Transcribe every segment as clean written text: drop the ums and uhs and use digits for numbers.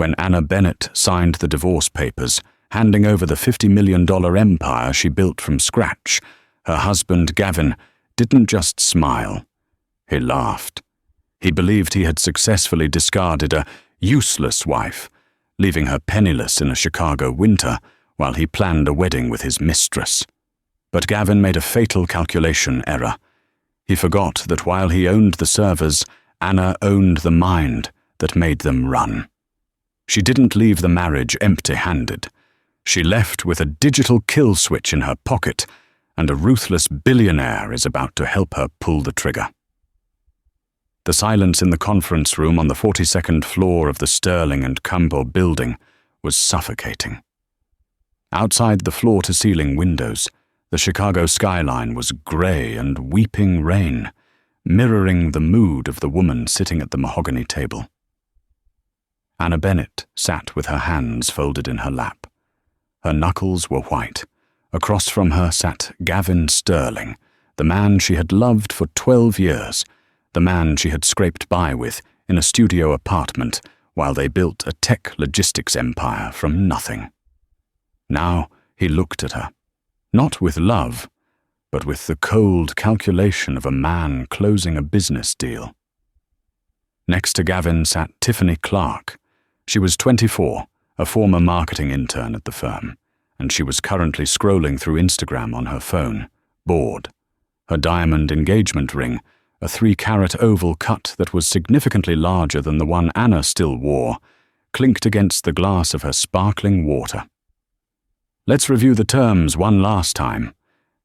When Anna Bennett signed the divorce papers, handing over the $50 million empire she built from scratch, her husband Gavin didn't just smile. He laughed. He believed he had successfully discarded a useless wife, leaving her penniless in a Chicago winter while he planned a wedding with his mistress. But Gavin made a fatal calculation error. He forgot that while he owned the servers, Anna owned the mind that made them run. She didn't leave the marriage empty-handed. She left with a digital kill switch in her pocket, and a ruthless billionaire is about to help her pull the trigger. The silence in the conference room on the 42nd floor of the Sterling and Campbell building was suffocating. Outside the floor-to-ceiling windows, the Chicago skyline was grey and weeping rain, mirroring the mood of the woman sitting at the mahogany table. Anna Bennett sat with her hands folded in her lap. Her knuckles were white. Across from her sat Gavin Sterling, the man she had loved for 12 years, the man she had scraped by with in a studio apartment while they built a tech logistics empire from nothing. Now he looked at her, not with love, but with the cold calculation of a man closing a business deal. Next to Gavin sat Tiffany Clark. She was 24, a former marketing intern at the firm, and she was currently scrolling through Instagram on her phone, bored. Her diamond engagement ring, a 3-carat oval cut that was significantly larger than the one Anna still wore, clinked against the glass of her sparkling water. "Let's review the terms one last time,"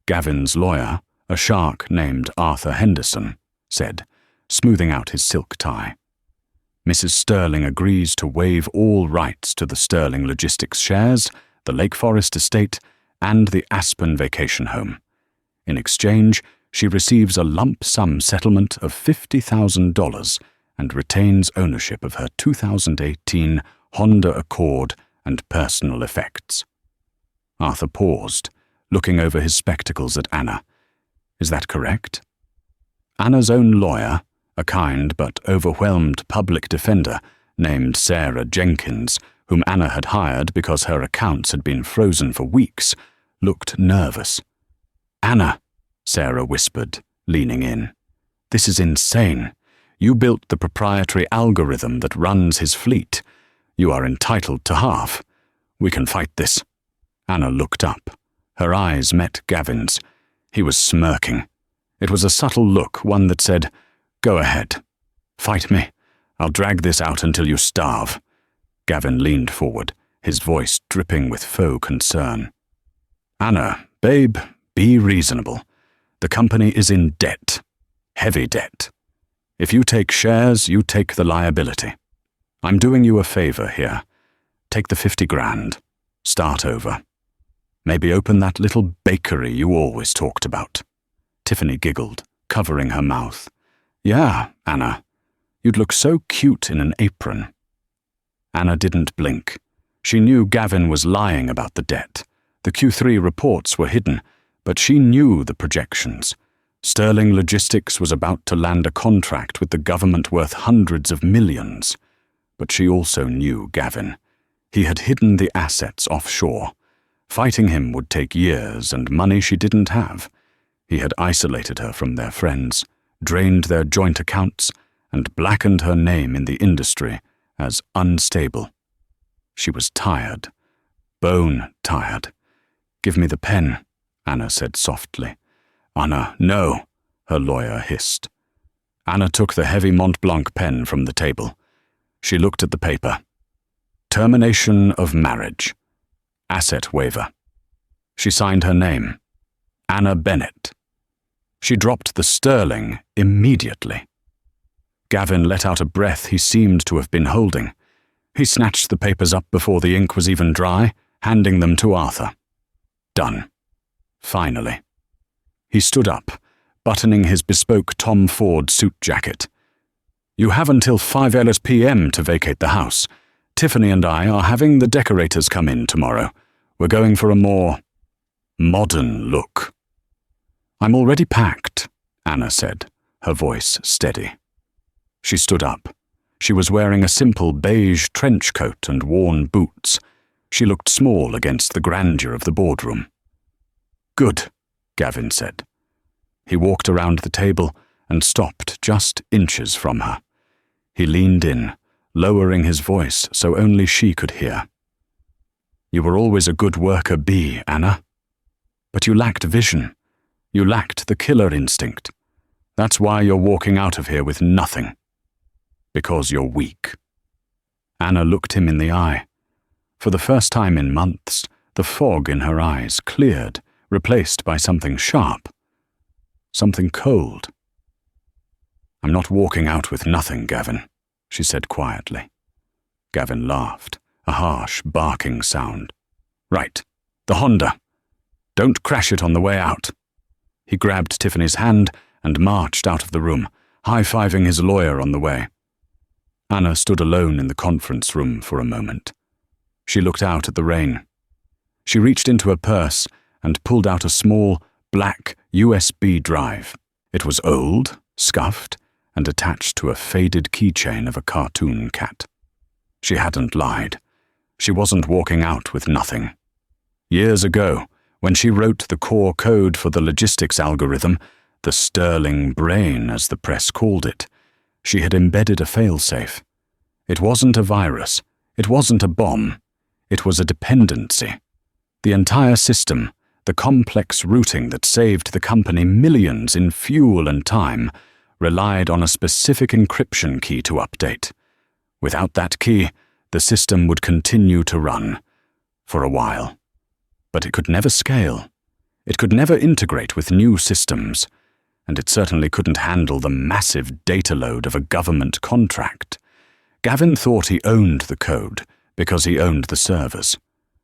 Gavin's lawyer, a shark named Arthur Henderson, said, smoothing out his silk tie. "Mrs. Sterling agrees to waive all rights to the Sterling Logistics shares, the Lake Forest estate, and the Aspen vacation home. In exchange, she receives a lump sum settlement of $50,000 and retains ownership of her 2018 Honda Accord and personal effects." Arthur paused, looking over his spectacles at Anna. "Is that correct?" Anna's own lawyer, a kind but overwhelmed public defender named Sarah Jenkins, whom Anna had hired because her accounts had been frozen for weeks, looked nervous. "Anna," Sarah whispered, leaning in, "this is insane. You built the proprietary algorithm that runs his fleet. You are entitled to half. We can fight this." Anna looked up. Her eyes met Gavin's. He was smirking. It was a subtle look, one that said, "Go ahead. Fight me. I'll drag this out until you starve." Gavin leaned forward, his voice dripping with faux concern. "Anna, babe, be reasonable. The company is in debt. Heavy debt. If you take shares, you take the liability. I'm doing you a favor here. Take the 50 grand. Start over. Maybe open that little bakery you always talked about." Tiffany giggled, covering her mouth. "Yeah, Anna. You'd look so cute in an apron." Anna didn't blink. She knew Gavin was lying about the debt. The Q3 reports were hidden, but she knew the projections. Sterling Logistics was about to land a contract with the government worth hundreds of millions. But she also knew Gavin. He had hidden the assets offshore. Fighting him would take years and money she didn't have. He had isolated her from their friends, drained their joint accounts, and blackened her name in the industry as unstable. She was tired, bone tired. "Give me the pen," Anna said softly. "Anna, no," her lawyer hissed. Anna took the heavy Mont Blanc pen from the table. She looked at the paper. Termination of marriage. Asset waiver. She signed her name. Anna Bennett. She dropped the sterling immediately. Gavin let out a breath he seemed to have been holding. He snatched the papers up before the ink was even dry, handing them to Arthur. Done. Finally. He stood up, buttoning his bespoke Tom Ford suit jacket. "You have until 5 p.m. to vacate the house. Tiffany and I are having the decorators come in tomorrow. We're going for a more modern look." "I'm already packed," Anna said, her voice steady. She stood up. She was wearing a simple beige trench coat and worn boots. She looked small against the grandeur of the boardroom. "Good," Gavin said. He walked around the table and stopped just inches from her. He leaned in, lowering his voice so only she could hear. "You were always a good worker bee, Anna. But you lacked vision. You lacked the killer instinct. That's why you're walking out of here with nothing. Because you're weak." Anna looked him in the eye. For the first time in months, the fog in her eyes cleared, replaced by something sharp. Something cold. "I'm not walking out with nothing, Gavin," she said quietly. Gavin laughed, a harsh, barking sound. "Right, the Honda. Don't crash it on the way out." He grabbed Tiffany's hand and marched out of the room, high-fiving his lawyer on the way. Anna stood alone in the conference room for a moment. She looked out at the rain. She reached into her purse and pulled out a small, black USB drive. It was old, scuffed, and attached to a faded keychain of a cartoon cat. She hadn't lied. She wasn't walking out with nothing. Years ago, when she wrote the core code for the logistics algorithm, the Sterling brain, as the press called it, she had embedded a failsafe. It wasn't a virus. It wasn't a bomb. It was a dependency. The entire system, the complex routing that saved the company millions in fuel and time, relied on a specific encryption key to update. Without that key, the system would continue to run. For a while. But it could never scale. It could never integrate with new systems. And it certainly couldn't handle the massive data load of a government contract. Gavin thought he owned the code because he owned the servers.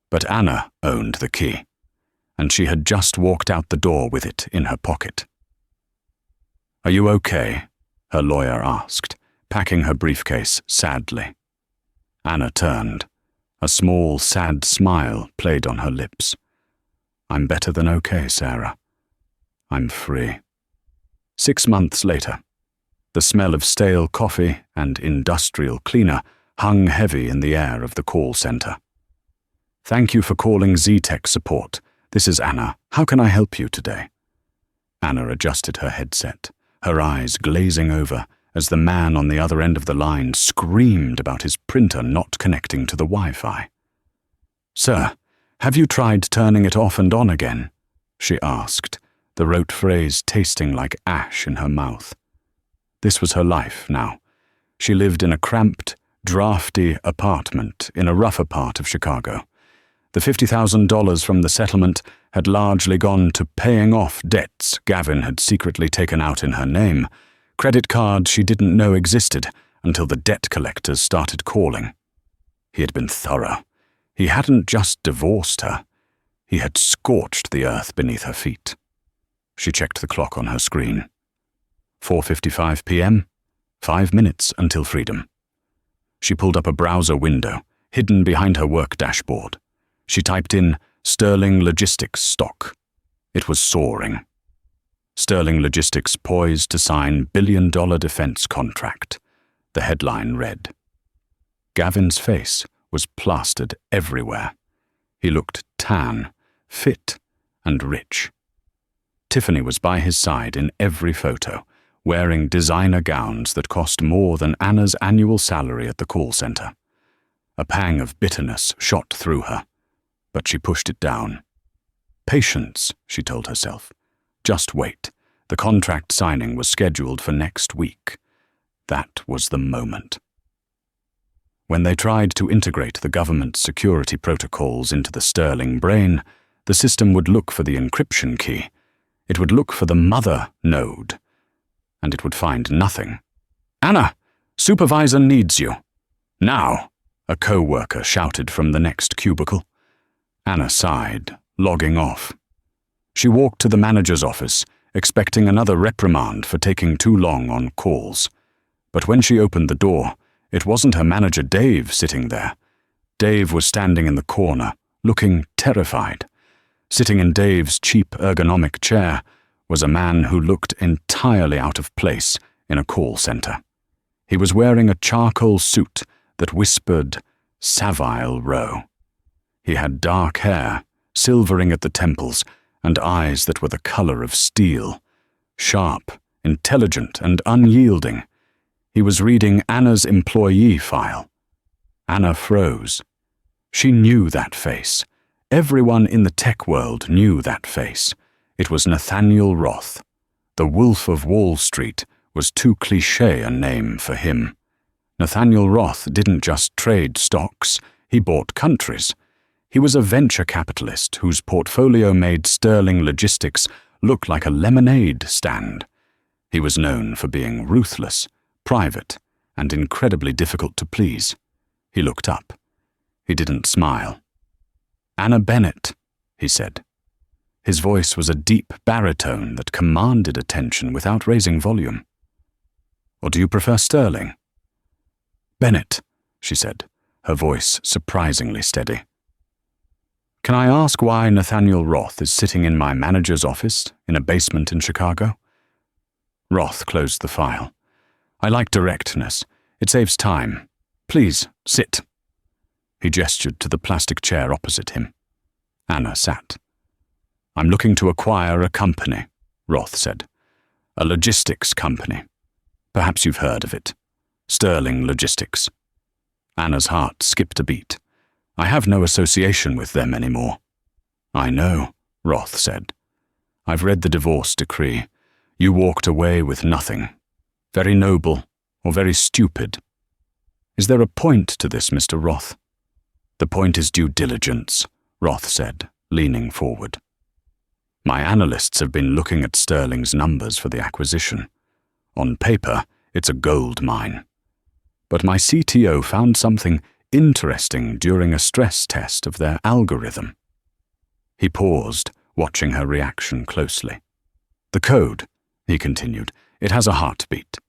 But Anna owned the key. And she had just walked out the door with it in her pocket. "Are you okay?" her lawyer asked, packing her briefcase sadly. Anna turned. A small, sad smile played on her lips. "I'm better than okay, Sarah. I'm free." 6 months later, the smell of stale coffee and industrial cleaner hung heavy in the air of the call center. "Thank you for calling Z-Tech support. This is Anna. How can I help you today?" Anna adjusted her headset, her eyes glazing over as the man on the other end of the line screamed about his printer not connecting to the Wi-Fi. "Sir, have you tried turning it off and on again?" she asked, the rote phrase tasting like ash in her mouth. This was her life now. She lived in a cramped, drafty apartment in a rougher part of Chicago. The $50,000 from the settlement had largely gone to paying off debts Gavin had secretly taken out in her name, credit cards she didn't know existed until the debt collectors started calling. He had been thorough. He hadn't just divorced her. He had scorched the earth beneath her feet. She checked the clock on her screen. 4:55 p.m., 5 minutes until freedom. She pulled up a browser window, hidden behind her work dashboard. She typed in Sterling Logistics stock. It was soaring. Sterling Logistics poised to sign billion-dollar defense contract. The headline read. Gavin's face was plastered everywhere. He looked tan, fit, and rich. Tiffany was by his side in every photo, wearing designer gowns that cost more than Anna's annual salary at the call center. A pang of bitterness shot through her, but she pushed it down. Patience, she told herself. Just wait. The contract signing was scheduled for next week. That was the moment. When they tried to integrate the government's security protocols into the Sterling brain, the system would look for the encryption key. It would look for the mother node. And it would find nothing. "Anna, supervisor needs you." "Now," a co-worker shouted from the next cubicle. Anna sighed, logging off. She walked to the manager's office, expecting another reprimand for taking too long on calls. But when she opened the door, it wasn't her manager Dave sitting there. Dave was standing in the corner, looking terrified. Sitting in Dave's cheap ergonomic chair was a man who looked entirely out of place in a call center. He was wearing a charcoal suit that whispered Savile Row. He had dark hair, silvering at the temples, and eyes that were the color of steel, sharp, intelligent, and unyielding. He was reading Anna's employee file. Anna froze. She knew that face. Everyone in the tech world knew that face. It was Nathaniel Roth. The Wolf of Wall Street was too cliché a name for him. Nathaniel Roth didn't just trade stocks, he bought countries. He was a venture capitalist whose portfolio made Sterling Logistics look like a lemonade stand. He was known for being ruthless, private, and incredibly difficult to please. He looked up. He didn't smile. "Anna Bennett," he said. His voice was a deep baritone that commanded attention without raising volume. "Or do you prefer Sterling?" "Bennett," she said, her voice surprisingly steady. "Can I ask why Nathaniel Roth is sitting in my manager's office in a basement in Chicago?" Roth closed the file. "I like directness. It saves time. Please, sit." He gestured to the plastic chair opposite him. Anna sat. "I'm looking to acquire a company," Roth said. "A logistics company. Perhaps you've heard of it. Sterling Logistics." Anna's heart skipped a beat. "I have no association with them anymore." "I know," Roth said. "I've read the divorce decree. You walked away with nothing. Very noble, or very stupid. Is there a point to this, Mr. Roth?" "The point is due diligence," Roth said, leaning forward. "My analysts have been looking at Sterling's numbers for the acquisition. On paper, it's a gold mine. But my CTO found something interesting during a stress test of their algorithm." He paused, watching her reaction closely. "The code," he continued, "it has a heartbeat."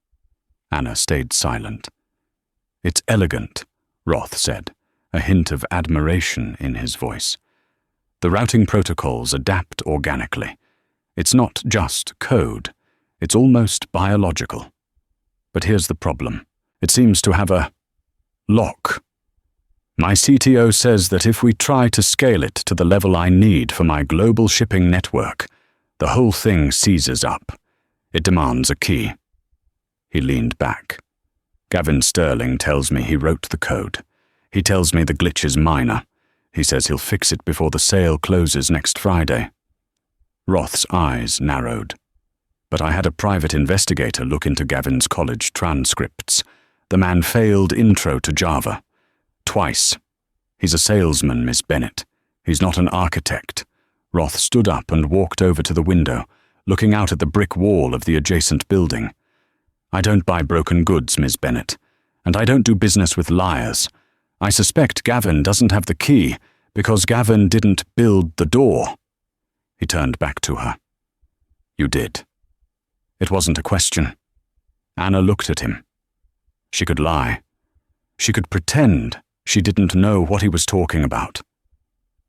Anna stayed silent. "It's elegant," Roth said, a hint of admiration in his voice. "The routing protocols adapt organically. It's not just code. It's almost biological. But here's the problem. It seems to have a lock. My CTO says that if we try to scale it to the level I need for my global shipping network, the whole thing seizes up. It demands a key." He leaned back. "Gavin Sterling tells me he wrote the code. He tells me the glitch is minor. He says he'll fix it before the sale closes next Friday." Roth's eyes narrowed. "But I had a private investigator look into Gavin's college transcripts. The man failed intro to Java. Twice. He's a salesman, Miss Bennett. He's not an architect." Roth stood up and walked over to the window, looking out at the brick wall of the adjacent building. "I don't buy broken goods, Miss Bennett, and I don't do business with liars. I suspect Gavin doesn't have the key because Gavin didn't build the door." He turned back to her. "You did." It wasn't a question. Anna looked at him. She could lie. She could pretend she didn't know what he was talking about.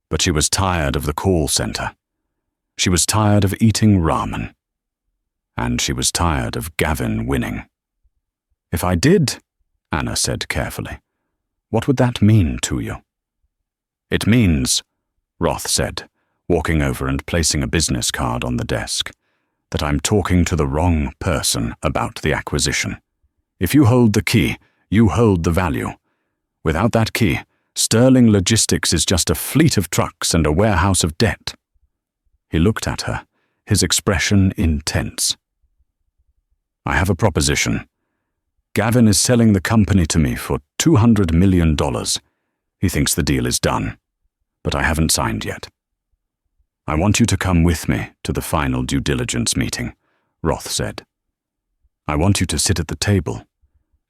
But she was tired of the call center. She was tired of eating ramen. And she was tired of Gavin winning. "If I did," Anna said carefully, "what would that mean to you?" "It means," Roth said, walking over and placing a business card on the desk, "that I'm talking to the wrong person about the acquisition. If you hold the key, you hold the value. Without that key, Sterling Logistics is just a fleet of trucks and a warehouse of debt." He looked at her, his expression intense. "I have a proposition. Gavin is selling the company to me for $200 million. He thinks the deal is done, but I haven't signed yet. I want you to come with me to the final due diligence meeting," Roth said. "I want you to sit at the table,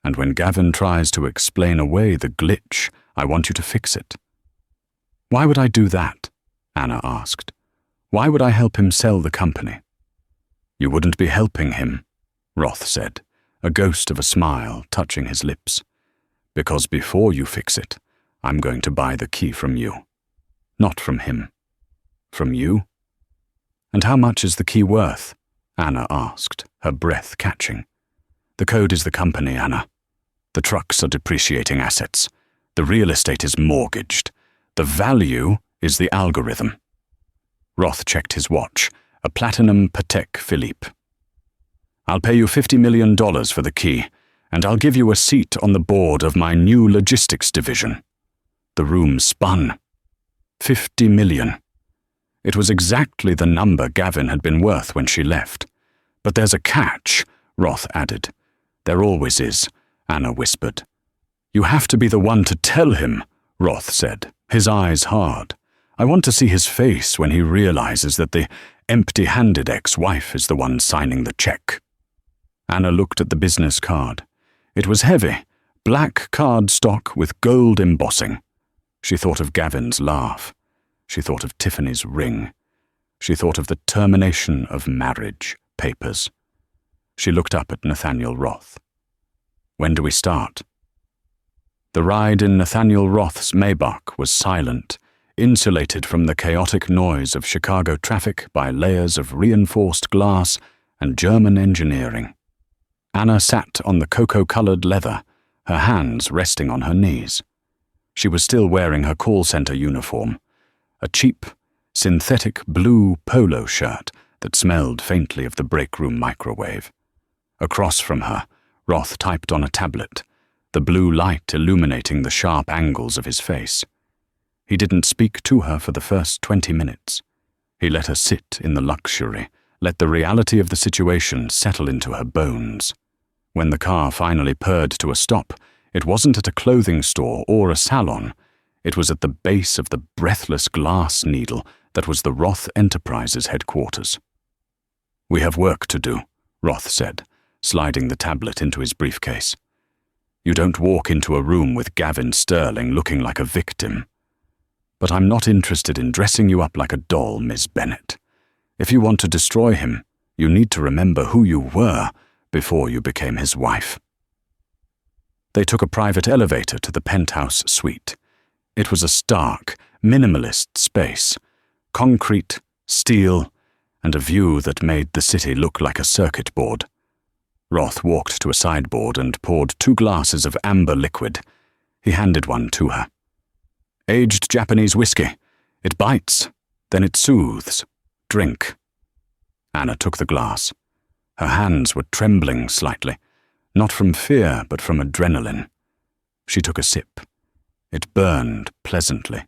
and when Gavin tries to explain away the glitch, I want you to fix it." "Why would I do that?" Anna asked. "Why would I help him sell the company?" "You wouldn't be helping him," Roth said, a ghost of a smile touching his lips. "Because before you fix it, I'm going to buy the key from you. Not from him. From you?" "And how much is the key worth?" Anna asked, her breath catching. "The code is the company, Anna. The trucks are depreciating assets. The real estate is mortgaged. The value is the algorithm. Roth checked his watch, a platinum Patek Philippe. I'll pay you $50 million for the key, and I'll give you a seat on the board of my new logistics division. The room spun. 50 million. It was exactly the number Gavin had been worth when she left. But there's a catch, Roth added. There always is, Anna whispered. You have to be the one to tell him, Roth said, his eyes hard. I want to see his face when he realizes that the empty-handed ex-wife is the one signing the check. Anna looked at the business card. It was heavy, black cardstock with gold embossing. She thought of Gavin's laugh. She thought of Tiffany's ring. She thought of the termination of marriage papers. She looked up at Nathaniel Roth. When do we start? The ride in Nathaniel Roth's Maybach was silent, insulated from the chaotic noise of Chicago traffic by layers of reinforced glass and German engineering. Anna sat on the cocoa-colored leather, her hands resting on her knees. She was still wearing her call center uniform, a cheap, synthetic blue polo shirt that smelled faintly of the break room microwave. Across from her, Roth typed on a tablet, the blue light illuminating the sharp angles of his face. He didn't speak to her for the first 20 minutes. He let her sit in the luxury, let the reality of the situation settle into her bones. When the car finally purred to a stop, it wasn't at a clothing store or a salon. It was at the base of the breathless glass needle that was the Roth Enterprises headquarters. We have work to do, Roth said, sliding the tablet into his briefcase. You don't walk into a room with Gavin Sterling looking like a victim. But I'm not interested in dressing you up like a doll, Miss Bennett. If you want to destroy him, you need to remember who you were before you became his wife. They took a private elevator to the penthouse suite. It was a stark, minimalist space, concrete, steel, and a view that made the city look like a circuit board. Roth walked to a sideboard and poured 2 glasses of amber liquid. He handed one to her. Aged Japanese whiskey. It bites, then it soothes. Drink. Anna took the glass. Her hands were trembling slightly, not from fear but from adrenaline. She took a sip. It burned pleasantly.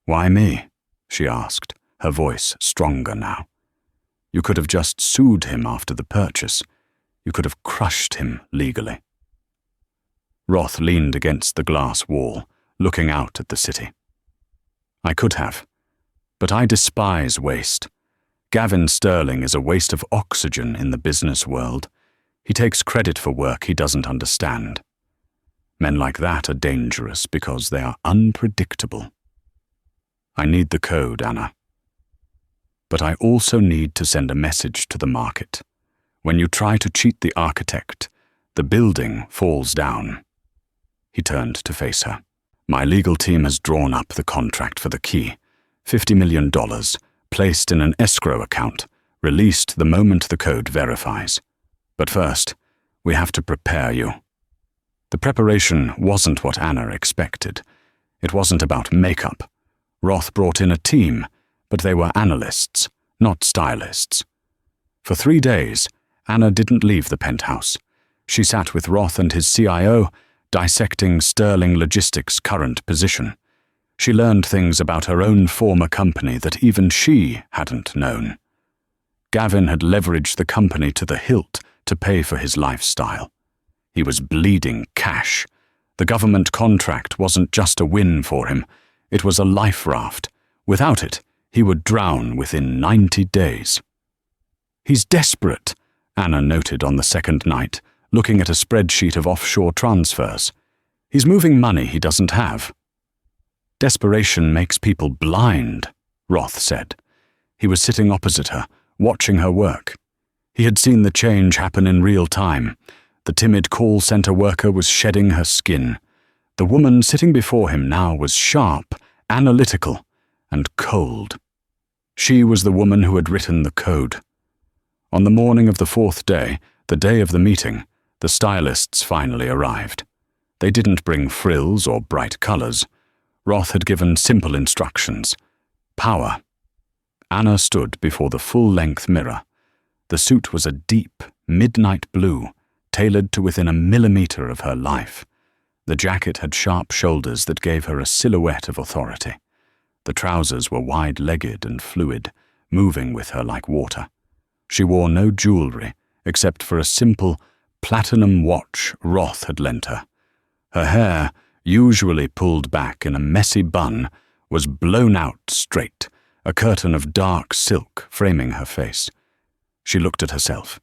Why me? She asked, her voice stronger now. You could have just sued him after the purchase. You could have crushed him legally. Roth leaned against the glass wall, looking out at the city. I could have, but I despise waste. Gavin Sterling is a waste of oxygen in the business world. He takes credit for work he doesn't understand. Men like that are dangerous because they are unpredictable. I need the code, Anna. But I also need to send a message to the market. When you try to cheat the architect, the building falls down. He turned to face her. My legal team has drawn up the contract for the key, $50 million, placed in an escrow account, released the moment the code verifies. But first, we have to prepare you. The preparation wasn't what Anna expected. It wasn't about makeup. Roth brought in a team, but they were analysts, not stylists. For 3 days, Anna didn't leave the penthouse. She sat with Roth and his CIO, dissecting Sterling Logistics' current position. She learned things about her own former company that even she hadn't known. Gavin had leveraged the company to the hilt to pay for his lifestyle. He was bleeding cash. The government contract wasn't just a win for him. It was a life raft. Without it, he would drown within 90 days. He's desperate, Anna noted on the second night, looking at a spreadsheet of offshore transfers. He's moving money he doesn't have. Desperation makes people blind, Roth said. He was sitting opposite her, watching her work. He had seen the change happen in real time. The timid call center worker was shedding her skin. The woman sitting before him now was sharp, analytical, and cold. She was the woman who had written the code. On the morning of the 4th day, the day of the meeting, The stylists finally arrived. They didn't bring frills or bright colors. Roth had given simple instructions. Power. Anna stood before the full-length mirror. The suit was a deep, midnight blue, tailored to within a millimeter of her life. The jacket had sharp shoulders that gave her a silhouette of authority. The trousers were wide-legged and fluid, moving with her like water. She wore no jewelry, except for a simple, platinum watch Roth had lent her. Her hair, usually pulled back in a messy bun, was blown out straight, a curtain of dark silk framing her face. She looked at herself.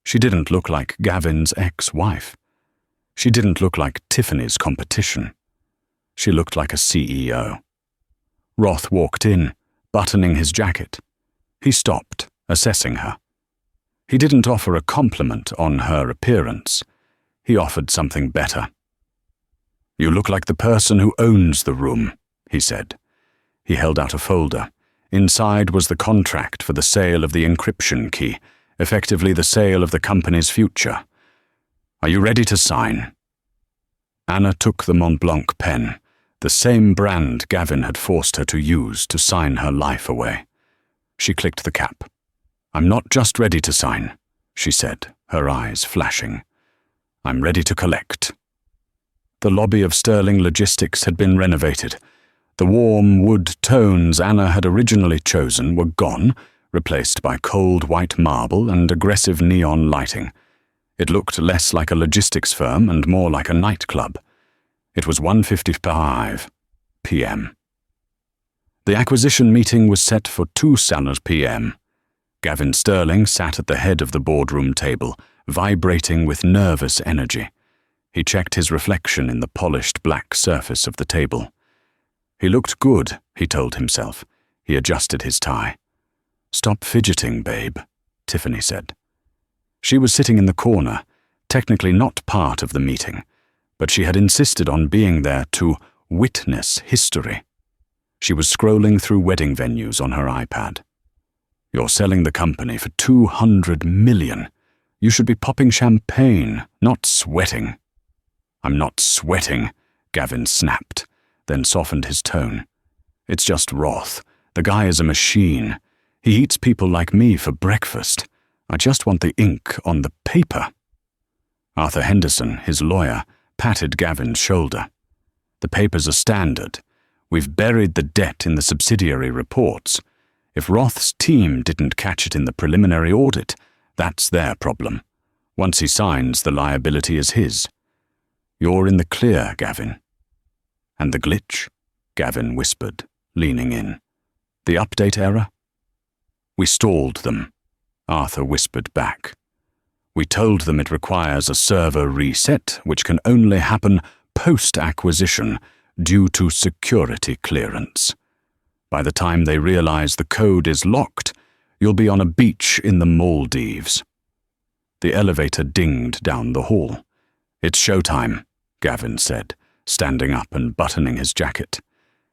She didn't look like Gavin's ex-wife. She didn't look like Tiffany's competition. She looked like a CEO. Roth walked in, buttoning his jacket. He stopped, assessing her. He didn't offer a compliment on her appearance. He offered something better. "You look like the person who owns the room," he said. He held out a folder. Inside was the contract for the sale of the encryption key, effectively the sale of the company's future. "Are you ready to sign?" Anna took the Mont Blanc pen, the same brand Gavin had forced her to use to sign her life away. She clicked the cap. "I'm not just ready to sign," she said, her eyes flashing. "I'm ready to collect." The lobby of Sterling Logistics had been renovated. The warm wood tones Anna had originally chosen were gone, replaced by cold white marble and aggressive neon lighting. It looked less like a logistics firm and more like a nightclub. It was 1:55 p.m. The acquisition meeting was set for 2:00 p.m. Gavin Sterling sat at the head of the boardroom table, vibrating with nervous energy. He checked his reflection in the polished black surface of the table. He looked good, he told himself. He adjusted his tie. "Stop fidgeting, babe," Tiffany said. She was sitting in the corner, technically not part of the meeting, but she had insisted on being there to witness history. She was scrolling through wedding venues on her iPad. "You're selling the company for $200 million. You should be popping champagne, not sweating." "I'm not sweating," Gavin snapped, then softened his tone. "It's just Roth. The guy is a machine. He eats people like me for breakfast. I just want the ink on the paper." Arthur Henderson, his lawyer, patted Gavin's shoulder. "The papers are standard. We've buried the debt in the subsidiary reports. If Roth's team didn't catch it in the preliminary audit, that's their problem. Once he signs, the liability is his. You're in the clear, Gavin." "And the glitch?" Gavin whispered, leaning in. "The update error?" "We stalled them," Arthur whispered back. "We told them it requires a server reset, which can only happen post-acquisition due to security clearance. By the time they realize the code is locked, you'll be on a beach in the Maldives." The elevator dinged down the hall. "It's showtime," Gavin said, standing up and buttoning his jacket.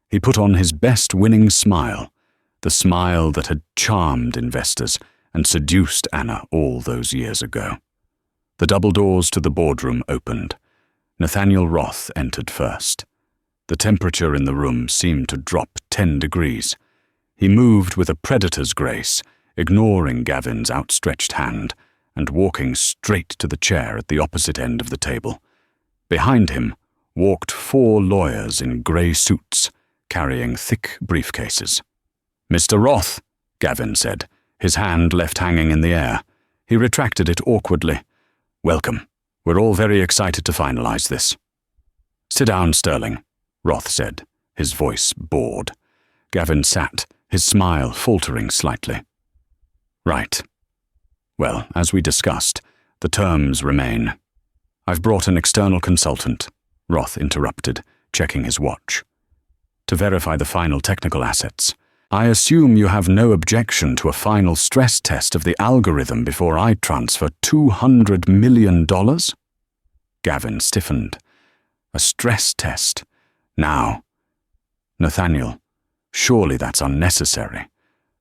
He put on his best winning smile, the smile that had charmed investors and seduced Anna all those years ago. The double doors to the boardroom opened. Nathaniel Roth entered first. The temperature in the room seemed to drop 10 degrees. He moved with a predator's grace, ignoring Gavin's outstretched hand, and walking straight to the chair at the opposite end of the table. Behind him walked 4 lawyers in grey suits, carrying thick briefcases. "Mr. Roth," Gavin said, his hand left hanging in the air. He retracted it awkwardly. "Welcome. We're all very excited to finalize this." "Sit down, Sterling," Roth said, his voice bored. Gavin sat, his smile faltering slightly. "Right. Well, as we discussed, the terms remain." "I've brought an external consultant," Roth interrupted, checking his watch. "To verify the final technical assets. I assume you have no objection to a final stress test of the algorithm before I transfer $200 million? Gavin stiffened. "A stress test? Now." "Nathaniel, surely that's unnecessary.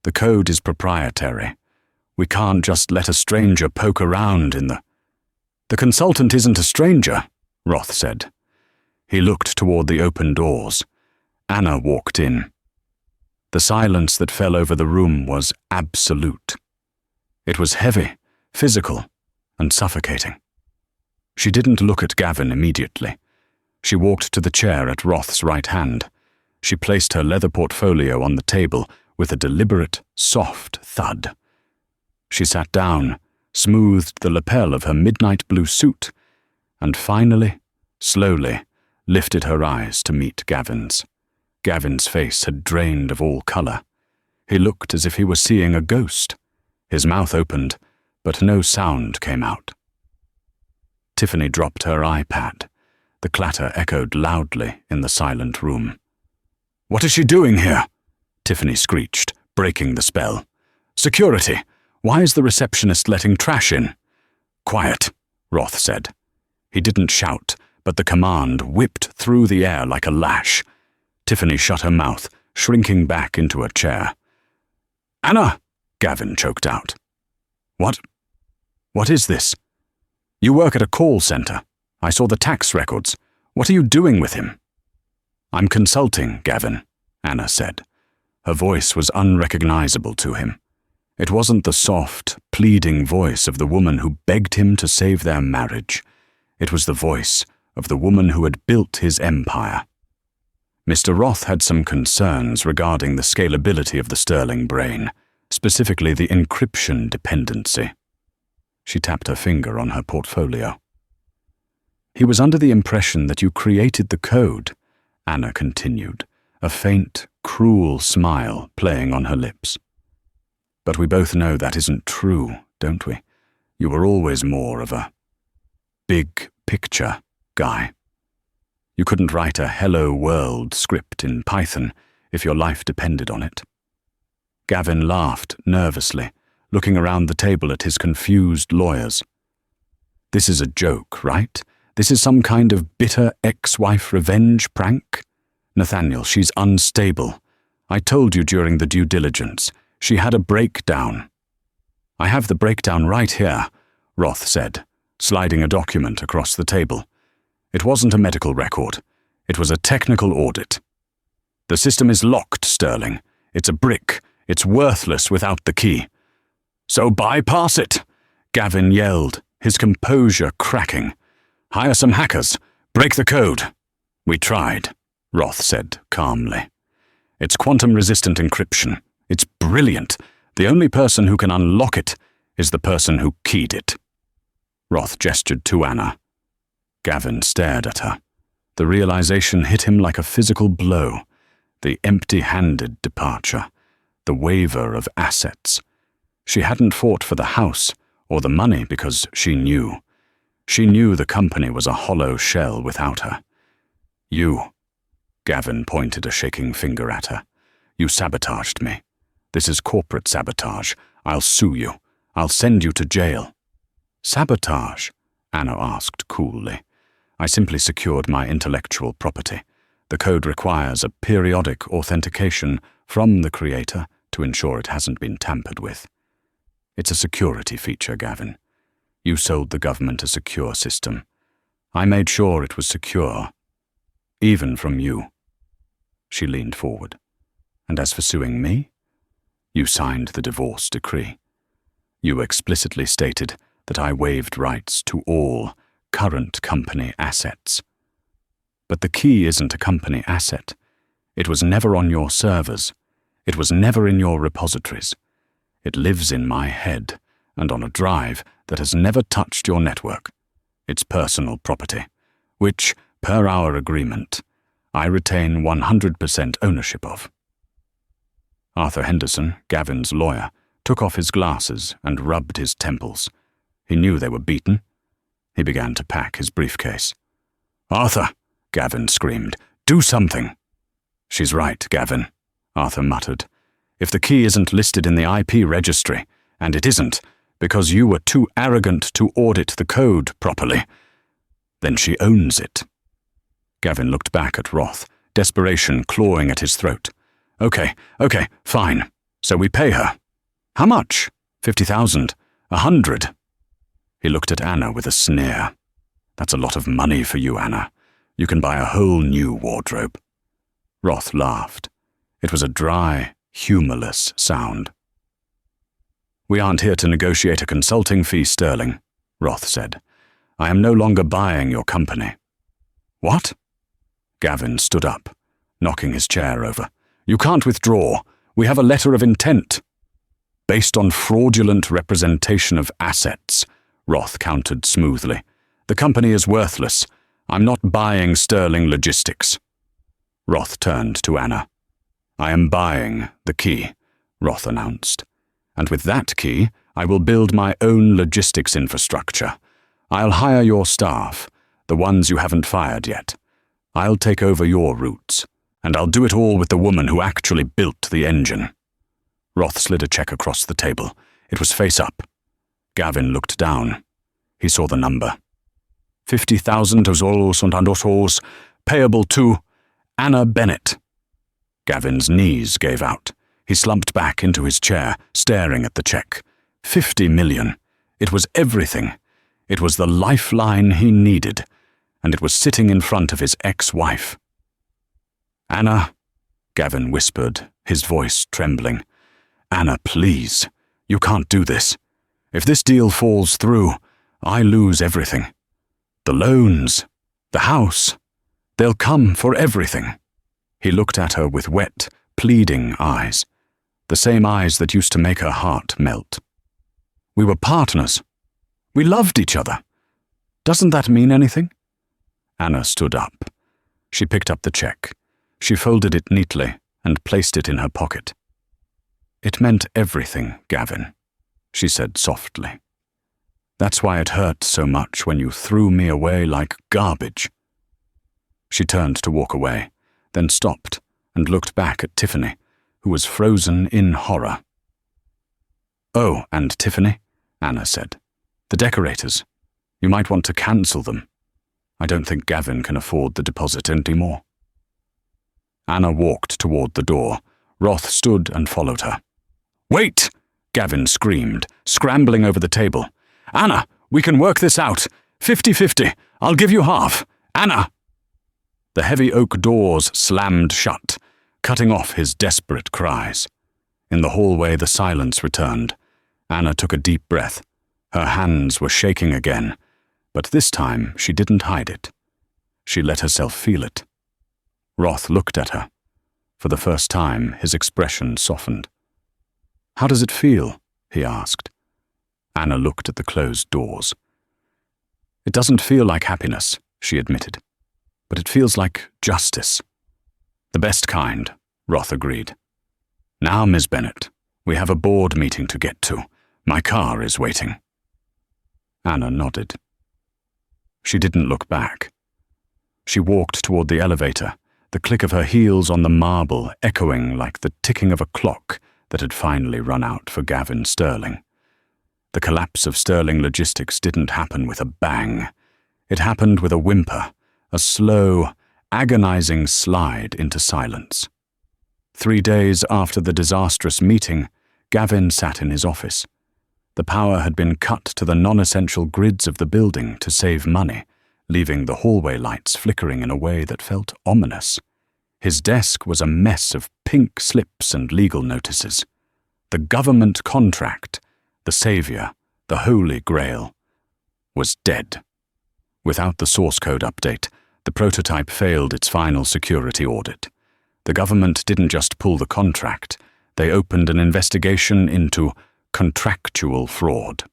The code is proprietary. We can't just let a stranger poke around in the The consultant isn't a stranger, Roth said. He looked toward the open doors. Anna walked in. The silence that fell over the room was absolute. It was heavy, physical, and suffocating. She didn't look at Gavin immediately. She walked to the chair at Roth's right hand. She placed her leather portfolio on the table with a deliberate, soft thud. She sat down, smoothed the lapel of her midnight blue suit, and finally, slowly, lifted her eyes to meet Gavin's. Gavin's face had drained of all color. He looked as if he were seeing a ghost. His mouth opened, but no sound came out. Tiffany dropped her iPad. The clatter echoed loudly in the silent room. "What is she doing here?" Tiffany screeched, breaking the spell. "Security! Why is the receptionist letting trash in?" "Quiet," Roth said. He didn't shout, but the command whipped through the air like a lash. Tiffany shut her mouth, shrinking back into a chair. "Anna!" Gavin choked out. What is this?" "You work at a call center. I saw the tax records. What are you doing with him?" "I'm consulting, Gavin," Anna said. Her voice was unrecognizable to him. It wasn't the soft, pleading voice of the woman who begged him to save their marriage. It was the voice of the woman who had built his empire. Mr. Roth had some concerns regarding the scalability of the Sterling brain, specifically the encryption dependency. She tapped her finger on her portfolio. "He was under the impression that you created the code," Anna continued, a faint, cruel smile playing on her lips. "But we both know that isn't true, don't we? You were always more of a big picture guy. You couldn't write a Hello World script in Python if your life depended on it." Gavin laughed nervously, looking around the table at his confused lawyers. "This is a joke, right? This is some kind of bitter ex-wife revenge prank? Nathaniel, she's unstable. I told you during the due diligence. She had a breakdown." "I have the breakdown right here," Roth said, sliding a document across the table. "It wasn't a medical record. It was a technical audit. The system is locked, Sterling. It's a brick. It's worthless without the key." "So bypass it," Gavin yelled, his composure cracking. "Hire some hackers. Break the code." "We tried," Roth said calmly. "It's quantum-resistant encryption. It's brilliant. The only person who can unlock it is the person who keyed it." Roth gestured to Anna. Gavin stared at her. The realization hit him like a physical blow. The empty-handed departure. The waiver of assets. She hadn't fought for the house or the money because she knew. She knew the company was a hollow shell without her. "You," Gavin pointed a shaking finger at her. "You sabotaged me. This is corporate sabotage. I'll sue you. I'll send you to jail." "Sabotage?" Anna asked coolly. "I simply secured my intellectual property. The code requires a periodic authentication from the creator to ensure it hasn't been tampered with. It's a security feature, Gavin. You sold the government a secure system. I made sure it was secure, even from you." She leaned forward. "And as for suing me? You signed the divorce decree. You explicitly stated that I waived rights to all current company assets. But the key isn't a company asset. It was never on your servers. It was never in your repositories. It lives in my head and on a drive that has never touched your network. It's personal property, which, per our agreement, I retain 100% ownership of." Arthur Henderson, Gavin's lawyer, took off his glasses and rubbed his temples. He knew they were beaten. He began to pack his briefcase. "Arthur," Gavin screamed, "do something." "She's right, Gavin," Arthur muttered. "If the key isn't listed in the IP registry, and it isn't, because you were too arrogant to audit the code properly, then she owns it." Gavin looked back at Roth, desperation clawing at his throat. Okay, fine. So we pay her. How much? 50,000? 100? He looked at Anna with a sneer. "That's a lot of money for you, Anna. You can buy a whole new wardrobe." Roth laughed. It was a dry, humourless sound. "We aren't here to negotiate a consulting fee, Sterling," Roth said. "I am no longer buying your company." "What?" Gavin stood up, knocking his chair over. "You can't withdraw. We have a letter of intent." "Based on fraudulent representation of assets," Roth countered smoothly. "The company is worthless. I'm not buying Sterling Logistics." Roth turned to Anna. "I am buying the key," Roth announced. "And with that key, I will build my own logistics infrastructure. I'll hire your staff, the ones you haven't fired yet. I'll take over your routes, and I'll do it all with the woman who actually built the engine." Roth slid a check across the table. It was face up. Gavin looked down. He saw the number. 50,000 euros und euros, payable to Anna Bennett. Gavin's knees gave out. He slumped back into his chair, staring at the check. 50 million. It was everything. It was the lifeline he needed, and it was sitting in front of his ex-wife. "Anna," Gavin whispered, his voice trembling. "Anna, please. You can't do this. If this deal falls through, I lose everything. The loans, the house, they'll come for everything." He looked at her with wet, pleading eyes, the same eyes that used to make her heart melt. "We were partners. We loved each other. Doesn't that mean anything?" Anna stood up. She picked up the check. She folded it neatly and placed it in her pocket. "It meant everything, Gavin," she said softly. "That's why it hurt so much when you threw me away like garbage." She turned to walk away, then stopped and looked back at Tiffany, who was frozen in horror. "Oh, and Tiffany," Anna said. "The decorators. You might want to cancel them. I don't think Gavin can afford the deposit anymore." Anna walked toward the door. Roth stood and followed her. "Wait!" Gavin screamed, scrambling over the table. "Anna, we can work this out. 50-50. I'll give you half. Anna!" The heavy oak doors slammed shut, cutting off his desperate cries. In the hallway, the silence returned. Anna took a deep breath. Her hands were shaking again, but this time she didn't hide it. She let herself feel it. Roth looked at her. For the first time, his expression softened. "How does it feel?" he asked. Anna looked at the closed doors. "It doesn't feel like happiness," she admitted, "but it feels like justice." "The best kind," Roth agreed. "Now, Ms. Bennett, we have a board meeting to get to. My car is waiting." Anna nodded. She didn't look back. She walked toward the elevator, the click of her heels on the marble echoing like the ticking of a clock that had finally run out for Gavin Sterling. The collapse of Sterling Logistics didn't happen with a bang. It happened with a whimper, a slow, agonizing slide into silence. 3 days after the disastrous meeting, Gavin sat in his office. The power had been cut to the non-essential grids of the building to save money, leaving the hallway lights flickering in a way that felt ominous. His desk was a mess of pink slips and legal notices. The government contract, the savior, the holy grail, was dead. Without the source code update, the prototype failed its final security audit. The government didn't just pull the contract, they opened an investigation into contractual fraud.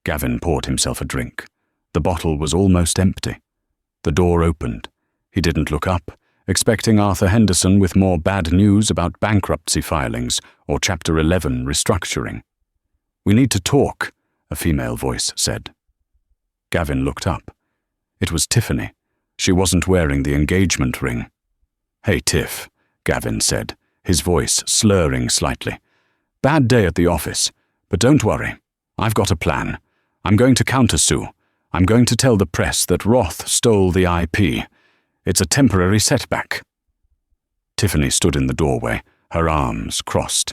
Gavin poured himself a drink. The bottle was almost empty. The door opened. He didn't look up, expecting Arthur Henderson with more bad news about bankruptcy filings or Chapter 11 restructuring. "We need to talk," a female voice said. Gavin looked up. It was Tiffany. She wasn't wearing the engagement ring. "Hey, Tiff," Gavin said, his voice slurring slightly. "Bad day at the office, but don't worry. I've got a plan. I'm going to countersue. I'm going to tell the press that Roth stole the IP. It's a temporary setback." Tiffany stood in the doorway, her arms crossed.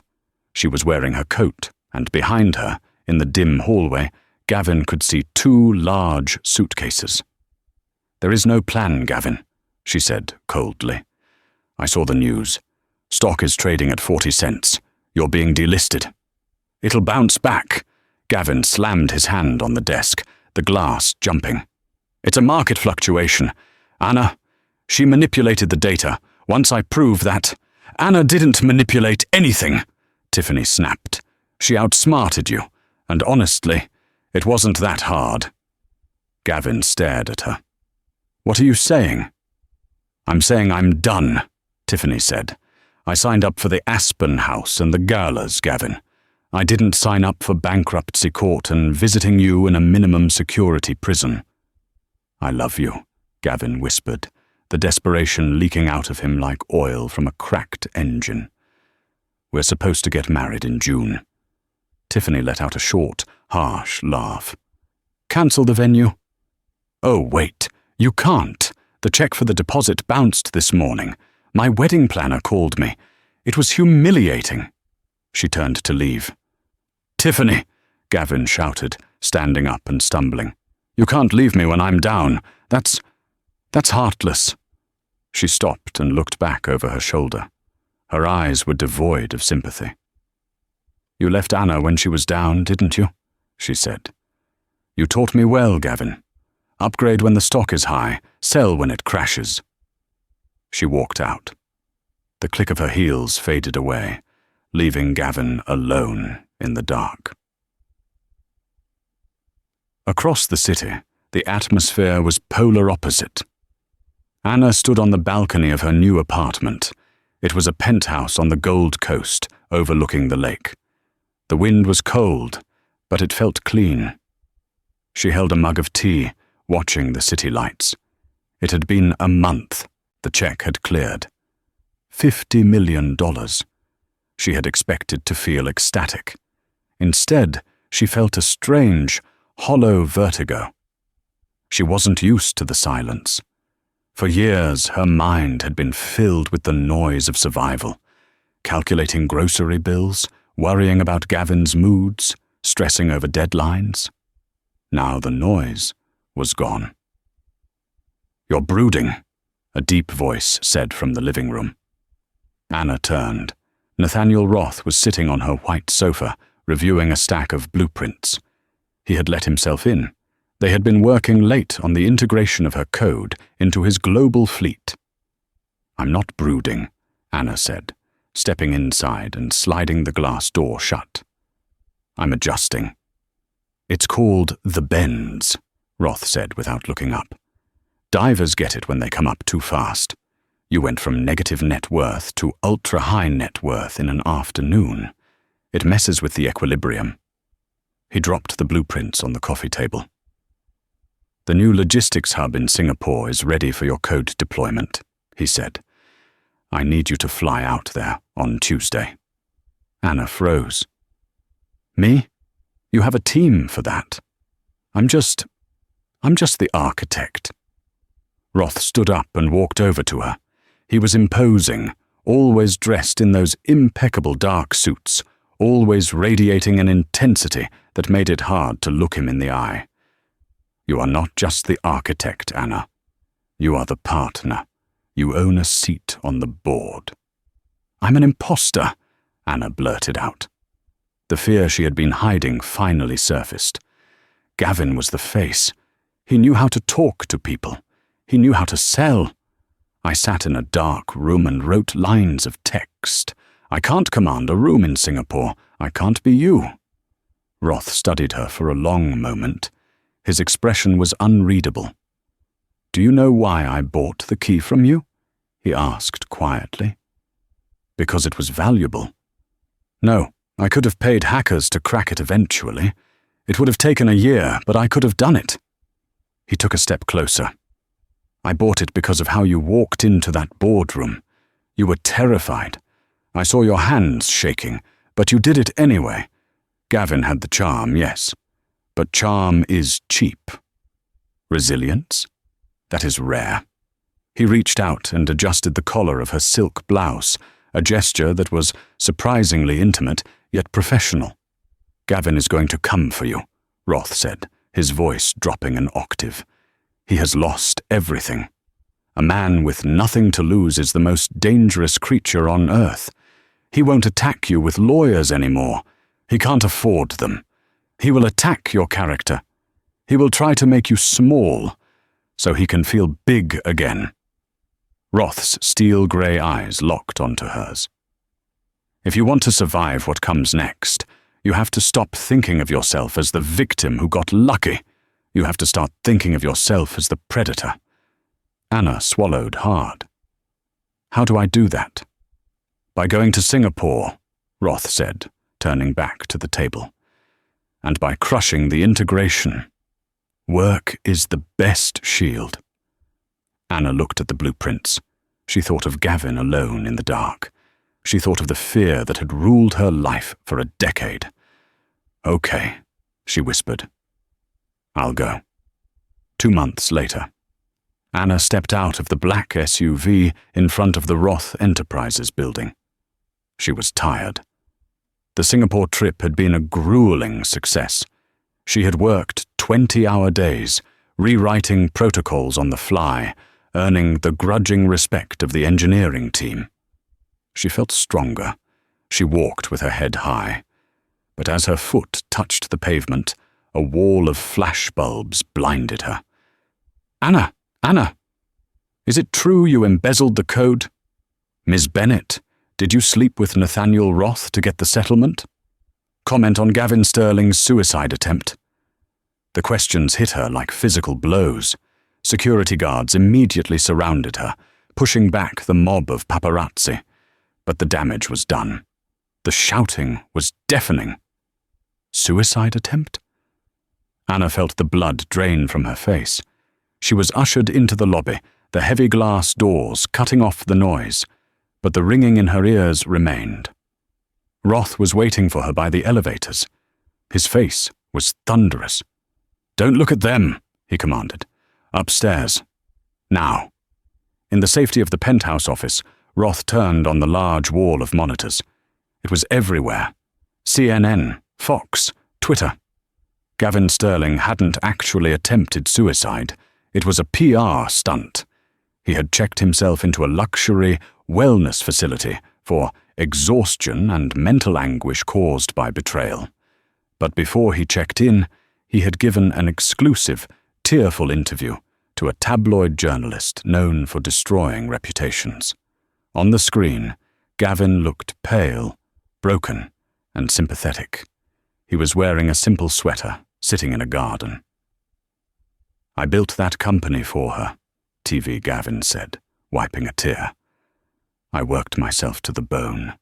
She was wearing her coat, and behind her, in the dim hallway, Gavin could see 2 large suitcases. "There is no plan, Gavin," she said coldly. "I saw the news. Stock is trading at 40 cents. You're being delisted." "It'll bounce back." Gavin slammed his hand on the desk, the glass jumping. "It's a market fluctuation. Anna, she manipulated the data. Once I prove that—" "Anna didn't manipulate anything," Tiffany snapped. "She outsmarted you, and honestly, it wasn't that hard." Gavin stared at her. "What are you saying?" "I'm saying I'm done," Tiffany said. "I signed up for the Aspen House and the galas, Gavin. I didn't sign up for bankruptcy court and visiting you in a minimum security prison." "I love you," Gavin whispered, the desperation leaking out of him like oil from a cracked engine. "We're supposed to get married in June." Tiffany let out a short, harsh laugh. "Cancel the venue?" "Oh, wait, you can't. The check for the deposit bounced this morning. My wedding planner called me. It was humiliating." She turned to leave. "Tiffany," Gavin shouted, standing up and stumbling. "You can't leave me when I'm down. That's heartless." She stopped and looked back over her shoulder. Her eyes were devoid of sympathy. "You left Anna when she was down, didn't you?" she said. "You taught me well, Gavin. Upgrade when the stock is high, sell when it crashes." She walked out. The click of her heels faded away, leaving Gavin alone in the dark. Across the city, the atmosphere was polar opposite. Anna stood on the balcony of her new apartment. It was a penthouse on the Gold Coast, overlooking the lake. The wind was cold, but it felt clean. She held a mug of tea, watching the city lights. It had been a month. The check had cleared. $50 million. She had expected to feel ecstatic. Instead, she felt a strange, hollow vertigo. She wasn't used to the silence. For years, her mind had been filled with the noise of survival, calculating grocery bills, worrying about Gavin's moods, stressing over deadlines. Now the noise was gone. "You're brooding," a deep voice said from the living room. Anna turned. Nathaniel Roth was sitting on her white sofa, reviewing a stack of blueprints. He had let himself in. They had been working late on the integration of her code into his global fleet. "I'm not brooding," Anna said, stepping inside and sliding the glass door shut. "I'm adjusting." "It's called the bends," Roth said without looking up. "Divers get it when they come up too fast. You went from negative net worth to ultra-high net worth in an afternoon. It messes with the equilibrium." He dropped the blueprints on the coffee table. "The new logistics hub in Singapore is ready for your code deployment," he said. "I need you to fly out there on Tuesday." Anna froze. "Me? You have a team for that. I'm just the architect." Roth stood up and walked over to her. He was imposing, always dressed in those impeccable dark suits, always radiating an intensity that made it hard to look him in the eye. "You are not just the architect, Anna. You are the partner. You own a seat on the board." "I'm an imposter," Anna blurted out. The fear she had been hiding finally surfaced. Gavin was the face. He knew how to talk to people. He knew how to sell. "I sat in a dark room and wrote lines of text. I can't command a room in Singapore. I can't be you." Roth studied her for a long moment. His expression was unreadable. "Do you know why I bought the key from you?" he asked quietly. "Because it was valuable." "No, I could have paid hackers to crack it eventually. It would have taken a year, but I could have done it." He took a step closer. "I bought it because of how you walked into that boardroom. You were terrified. I saw your hands shaking, but you did it anyway. Gavin had the charm, yes. But charm is cheap. Resilience? That is rare." He reached out and adjusted the collar of her silk blouse, a gesture that was surprisingly intimate, yet professional. "Gavin is going to come for you. Roth said, his voice dropping an octave. He has lost everything. A man with nothing to lose is the most dangerous creature on earth. He won't attack you with lawyers anymore. He can't afford them. He will attack your character. He will try to make you small, so he can feel big again. Roth's steel-grey eyes locked onto hers. If you want to survive what comes next, you have to stop thinking of yourself as the victim who got lucky. You have to start thinking of yourself as the predator. Anna swallowed hard. How do I do that? By going to Singapore, Roth said, turning back to the table. And by crushing the integration. Work is the best shield. Anna looked at the blueprints. She thought of Gavin alone in the dark. She thought of the fear that had ruled her life for a decade. Okay, she whispered. I'll go. 2 months later. Anna stepped out of the black SUV in front of the Roth Enterprises building. She was tired. The Singapore trip had been a grueling success. She had worked 20-hour days, rewriting protocols on the fly, earning the grudging respect of the engineering team. She felt stronger. She walked with her head high. But as her foot touched the pavement, a wall of flashbulbs blinded her. Anna! Anna! Is it true you embezzled the code? Ms. Bennett, did you sleep with Nathaniel Roth to get the settlement? Comment on Gavin Sterling's suicide attempt. The questions hit her like physical blows. Security guards immediately surrounded her, pushing back the mob of paparazzi. But the damage was done. The shouting was deafening. Suicide attempt? Anna felt the blood drain from her face. She was ushered into the lobby, the heavy glass doors cutting off the noise, but the ringing in her ears remained. Roth was waiting for her by the elevators. His face was thunderous. Don't look at them, he commanded. Upstairs. Now. In the safety of the penthouse office, Roth turned on the large wall of monitors. It was everywhere. CNN, Fox, Twitter. Gavin Sterling hadn't actually attempted suicide. It was a PR stunt. He had checked himself into a luxury wellness facility for exhaustion and mental anguish caused by betrayal. But before he checked in, he had given an exclusive, tearful interview to a tabloid journalist known for destroying reputations. On the screen, Gavin looked pale, broken, and sympathetic. He was wearing a simple sweater, sitting in a garden. I built that company for her, TV Gavin said, wiping a tear. I worked myself to the bone.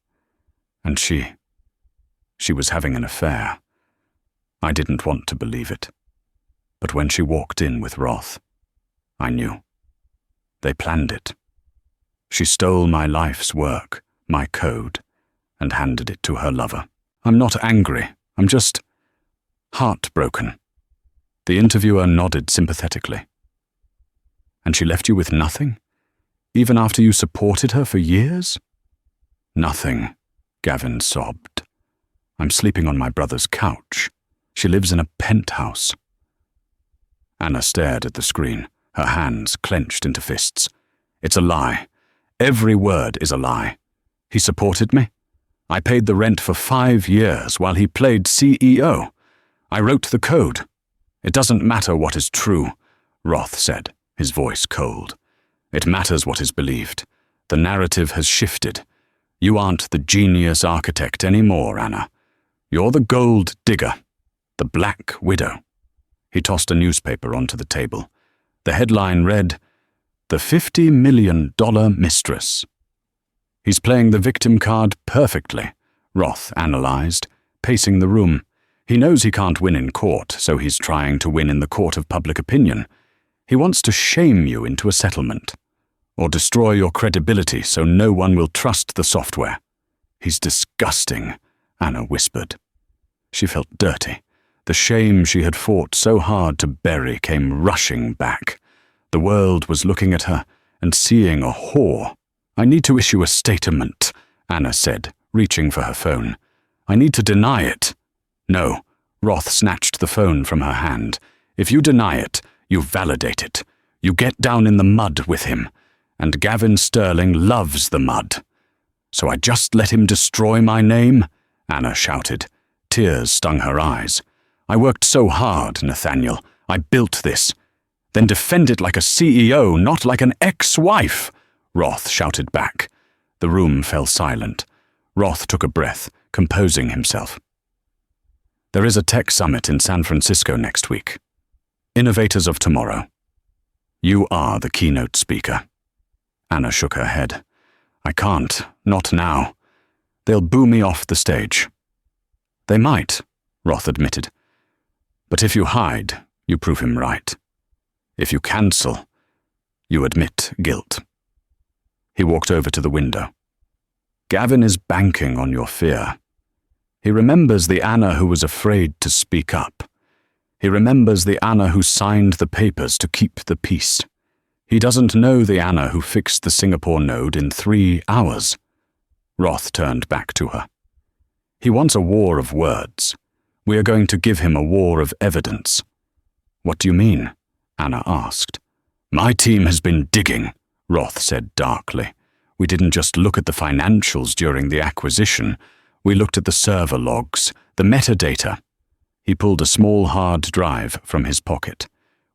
And she was having an affair. I didn't want to believe it. But when she walked in with Roth, I knew. They planned it. She stole my life's work, my code, and handed it to her lover. I'm not angry. I'm just heartbroken. The interviewer nodded sympathetically. And she left you with nothing? Even after you supported her for years? Nothing, Gavin sobbed. I'm sleeping on my brother's couch. She lives in a penthouse. Anna stared at the screen, her hands clenched into fists. It's a lie. Every word is a lie. He supported me. I paid the rent for 5 years while he played CEO. I wrote the code. It doesn't matter what is true, Roth said, his voice cold. It matters what is believed. The narrative has shifted. You aren't the genius architect anymore, Anna. You're the gold digger, the Black Widow. He tossed a newspaper onto the table. The headline read, The $50 Million Mistress. He's playing the victim card perfectly, Roth analyzed, pacing the room. He knows he can't win in court, so he's trying to win in the court of public opinion. He wants to shame you into a settlement, or destroy your credibility so no one will trust the software. He's disgusting, Anna whispered. She felt dirty. The shame she had fought so hard to bury came rushing back. The world was looking at her and seeing a whore. I need to issue a statement, Anna said, reaching for her phone. I need to deny it. No, Roth snatched the phone from her hand. "If you deny it, you validate it. You get down in the mud with him. And Gavin Sterling loves the mud. So I just let him destroy my name?" Anna shouted. Tears stung her eyes. "I worked so hard, Nathaniel. I built this. Then defend it like a CEO, not like an ex-wife," Roth shouted back. The room fell silent. Roth took a breath, composing himself. "There is a tech summit in San Francisco next week. Innovators of Tomorrow. You are the keynote speaker." Anna shook her head. "I can't, not now. They'll boo me off the stage." "They might," Roth admitted. "But if you hide, you prove him right. If you cancel, you admit guilt." He walked over to the window. "Gavin is banking on your fear. He remembers the Anna who was afraid to speak up. He remembers the Anna who signed the papers to keep the peace. He doesn't know the Anna who fixed the Singapore node in 3 hours." Roth turned back to her. "He wants a war of words. We are going to give him a war of evidence." "What do you mean?" Anna asked. "My team has been digging," Roth said darkly. "We didn't just look at the financials during the acquisition. We looked at the server logs, the metadata." He pulled a small hard drive from his pocket.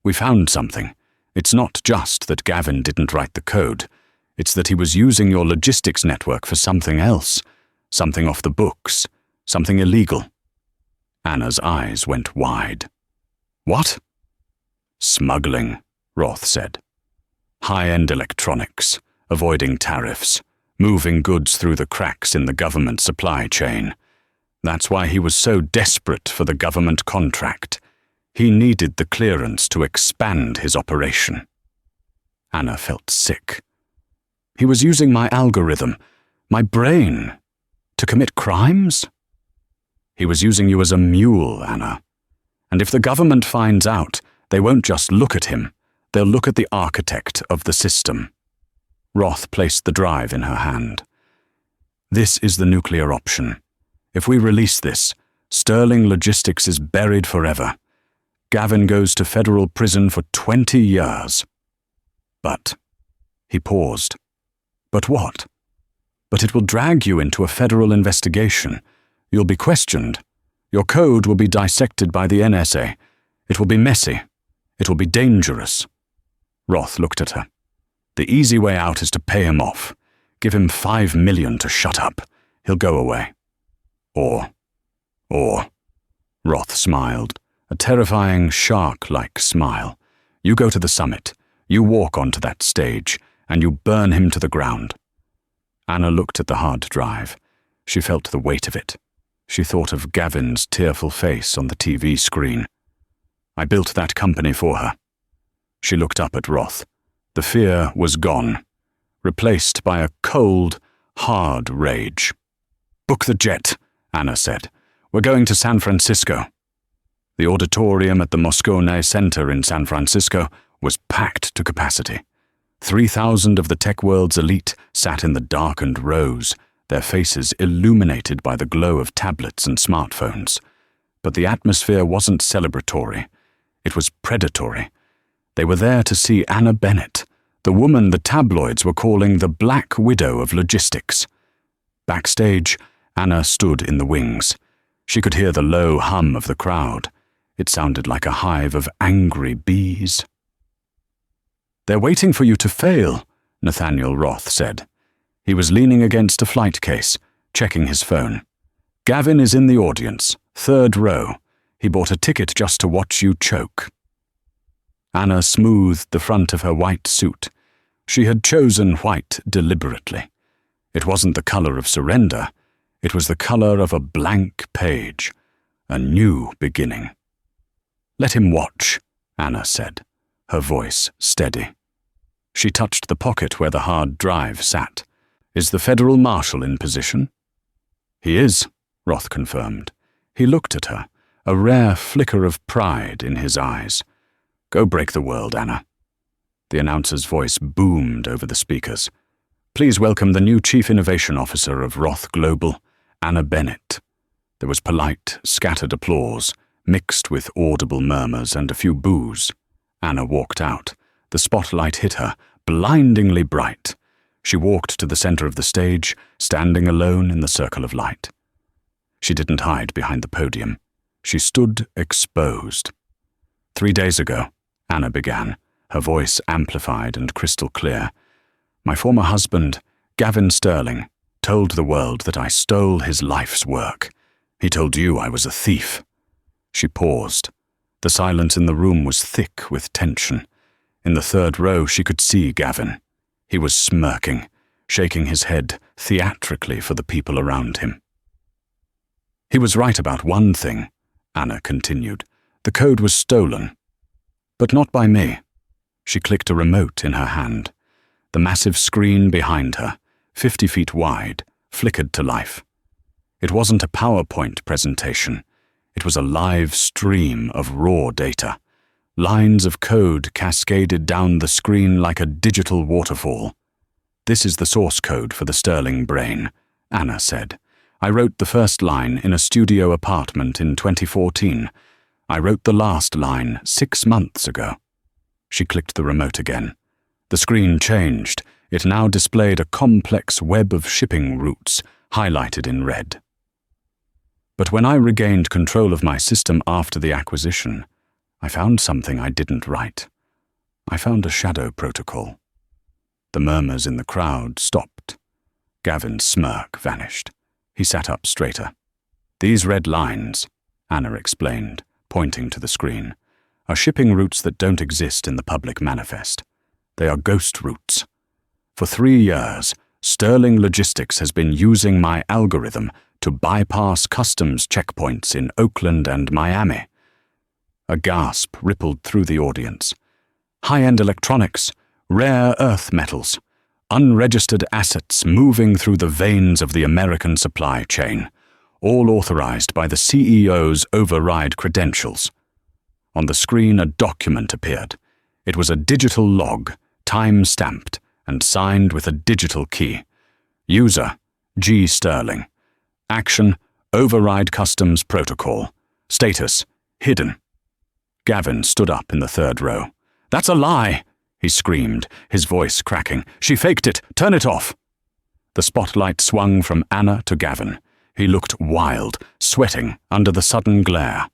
"We found something. It's not just that Gavin didn't write the code. It's that he was using your logistics network for something else, something off the books, something illegal." Anna's eyes went wide. "What?" "Smuggling," Roth said. "High-end electronics, avoiding tariffs, moving goods through the cracks in the government supply chain. That's why he was so desperate for the government contract. He needed the clearance to expand his operation." Anna felt sick. "He was using my algorithm, my brain, to commit crimes?" "He was using you as a mule, Anna. And if the government finds out, they won't just look at him, they'll look at the architect of the system." Roth placed the drive in her hand. "This is the nuclear option. If we release this, Sterling Logistics is buried forever. Gavin goes to federal prison for 20 years. But," he paused. "But what?" "But it will drag you into a federal investigation. You'll be questioned. Your code will be dissected by the NSA. It will be messy. It will be dangerous." Roth looked at her. "The easy way out is to pay him off. Give him $5 million to shut up. He'll go away. Or, Roth smiled, a terrifying shark-like smile. "You go to the summit. You walk onto that stage, and you burn him to the ground." Anna looked at the hard drive. She felt the weight of it. She thought of Gavin's tearful face on the TV screen. "I built that company for her." She looked up at Roth. The fear was gone, replaced by a cold, hard rage. "Book the jet," Anna said. "We're going to San Francisco." The auditorium at the Moscone Center in San Francisco was packed to capacity. 3,000 of the tech world's elite sat in the darkened rows, their faces illuminated by the glow of tablets and smartphones. But the atmosphere wasn't celebratory. It was predatory. They were there to see Anna Bennett, the woman the tabloids were calling the Black Widow of logistics. Backstage, Anna stood in the wings. She could hear the low hum of the crowd. It sounded like a hive of angry bees. "They're waiting for you to fail," Nathaniel Roth said. He was leaning against a flight case, checking his phone. "Gavin is in the audience, 3rd row. He bought a ticket just to watch you choke." Anna smoothed the front of her white suit. She had chosen white deliberately. It wasn't the color of surrender. It was the color of a blank page, a new beginning. "Let him watch," Anna said, her voice steady. She touched the pocket where the hard drive sat. "Is the federal marshal in position?" "He is," Roth confirmed. He looked at her, a rare flicker of pride in his eyes. "Go break the world, Anna." The announcer's voice boomed over the speakers. "Please welcome the new Chief Innovation Officer of Roth Global, Anna Bennett." There was polite, scattered applause, mixed with audible murmurs and a few boos. Anna walked out. The spotlight hit her, blindingly bright. She walked to the center of the stage, standing alone in the circle of light. She didn't hide behind the podium. She stood exposed. 3 days ago, Anna began, her voice amplified and crystal clear. My former husband, Gavin Sterling, told the world that I stole his life's work. He told you I was a thief. She paused. The silence in the room was thick with tension. In the third row, she could see Gavin. He was smirking, shaking his head theatrically for the people around him. He was right about one thing, Anna continued. The code was stolen. But not by me. She clicked a remote in her hand. The massive screen behind her, 50 feet wide, flickered to life. It wasn't a PowerPoint presentation. It was a live stream of raw data. Lines of code cascaded down the screen like a digital waterfall. This is the source code for the Sterling brain, Anna said. I wrote the first line in a studio apartment in 2014. I wrote the last line 6 months ago. She clicked the remote again. The screen changed. It now displayed a complex web of shipping routes, highlighted in red. But when I regained control of my system after the acquisition, I found something I didn't write. I found a shadow protocol. The murmurs in the crowd stopped. Gavin's smirk vanished. He sat up straighter. These red lines, Anna explained, pointing to the screen, are shipping routes that don't exist in the public manifest. They are ghost routes. For 3 years, Sterling Logistics has been using my algorithm to bypass customs checkpoints in Oakland and Miami. A gasp rippled through the audience. High-end electronics, rare earth metals, unregistered assets moving through the veins of the American supply chain, all authorized by the CEO's override credentials. On the screen, a document appeared. It was a digital log, time-stamped, and signed with a digital key. User, G. Sterling. Action, override customs protocol. Status, hidden. Gavin stood up in the third row. That's a lie, he screamed, his voice cracking. She faked it. Turn it off. The spotlight swung from Anna to Gavin. He looked wild, sweating under the sudden glare.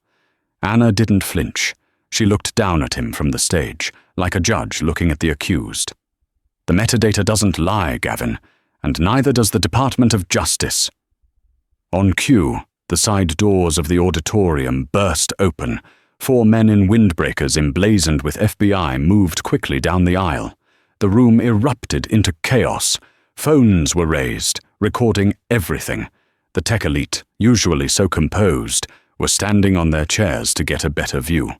Anna didn't flinch. She looked down at him from the stage, like a judge looking at the accused. The metadata doesn't lie, Gavin, and neither does the Department of Justice. On cue, the side doors of the auditorium burst open. 4 men in windbreakers emblazoned with FBI moved quickly down the aisle. The room erupted into chaos. Phones were raised, recording everything. The tech elite, usually so composed, were standing on their chairs to get a better view.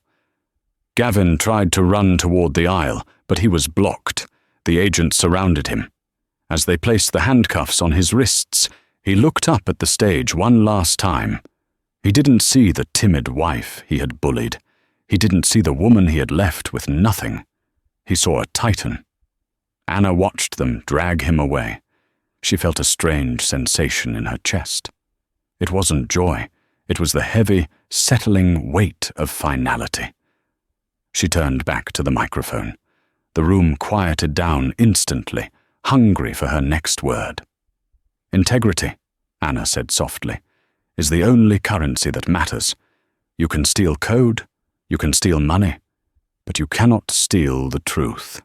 Gavin tried to run toward the aisle, but he was blocked. The agents surrounded him. As they placed the handcuffs on his wrists, he looked up at the stage one last time. He didn't see the timid wife he had bullied. He didn't see the woman he had left with nothing. He saw a titan. Anna watched them drag him away. She felt a strange sensation in her chest. It wasn't joy. It was the heavy, settling weight of finality. She turned back to the microphone. The room quieted down instantly, hungry for her next word. Integrity, Anna said softly, is the only currency that matters. You can steal code, you can steal money, but you cannot steal the truth.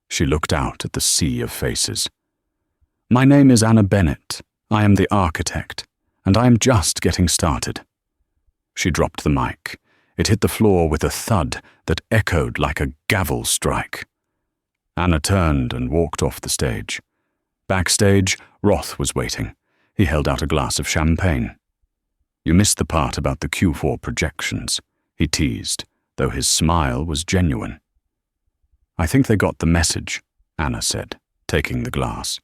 She looked out at the sea of faces. My name is Anna Bennett. I am the architect, and I am just getting started. She dropped the mic. It hit the floor with a thud that echoed like a gavel strike. Anna turned and walked off the stage. Backstage, Roth was waiting. He held out a glass of champagne. You missed the part about the Q4 projections, he teased, though his smile was genuine. I think they got the message, Anna said, taking the glass.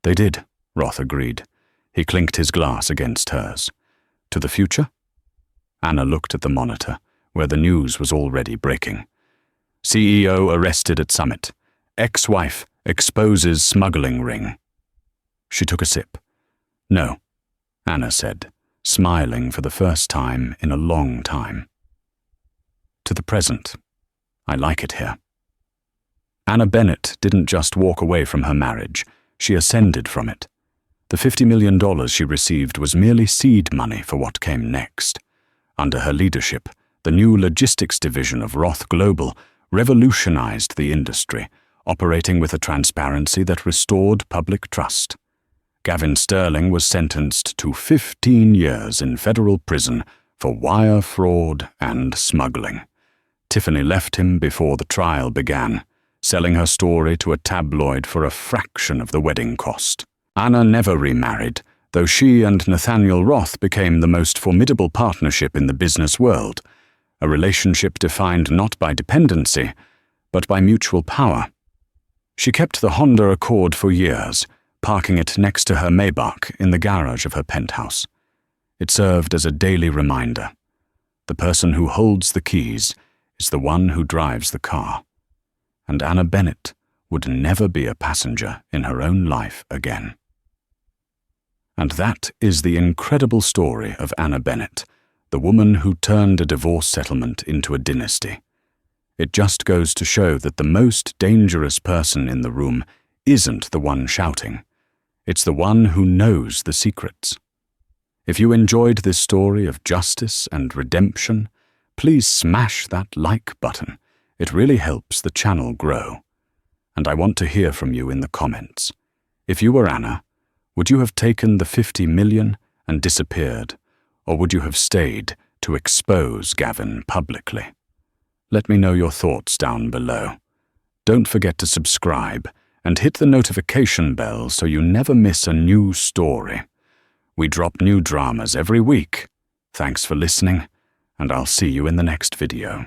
They did, Roth agreed. He clinked his glass against hers. To the future? Anna looked at the monitor, where the news was already breaking. CEO arrested at summit. Ex-wife exposes smuggling ring. She took a sip. No, Anna said, smiling for the first time in a long time. To the present, I like it here. Anna Bennett didn't just walk away from her marriage, she ascended from it. The $50 million she received was merely seed money for what came next. Under her leadership, the new logistics division of Roth Global revolutionized the industry, operating with a transparency that restored public trust. Gavin Sterling was sentenced to 15 years in federal prison for wire fraud and smuggling. Tiffany left him before the trial began, selling her story to a tabloid for a fraction of the wedding cost. Anna never remarried, though she and Nathaniel Roth became the most formidable partnership in the business world, a relationship defined not by dependency, but by mutual power. She kept the Honda Accord for years, parking it next to her Maybach in the garage of her penthouse. It served as a daily reminder. The person who holds the keys is the one who drives the car. And Anna Bennett would never be a passenger in her own life again. And that is the incredible story of Anna Bennett, the woman who turned a divorce settlement into a dynasty. It just goes to show that the most dangerous person in the room isn't the one shouting. It's the one who knows the secrets. If you enjoyed this story of justice and redemption, please smash that like button. It really helps the channel grow. And I want to hear from you in the comments. If you were Anna, would you have taken the $50 million and disappeared, or would you have stayed to expose Gavin publicly? Let me know your thoughts down below. Don't forget to subscribe and hit the notification bell so you never miss a new story. We drop new dramas every week. Thanks for listening, and I'll see you in the next video.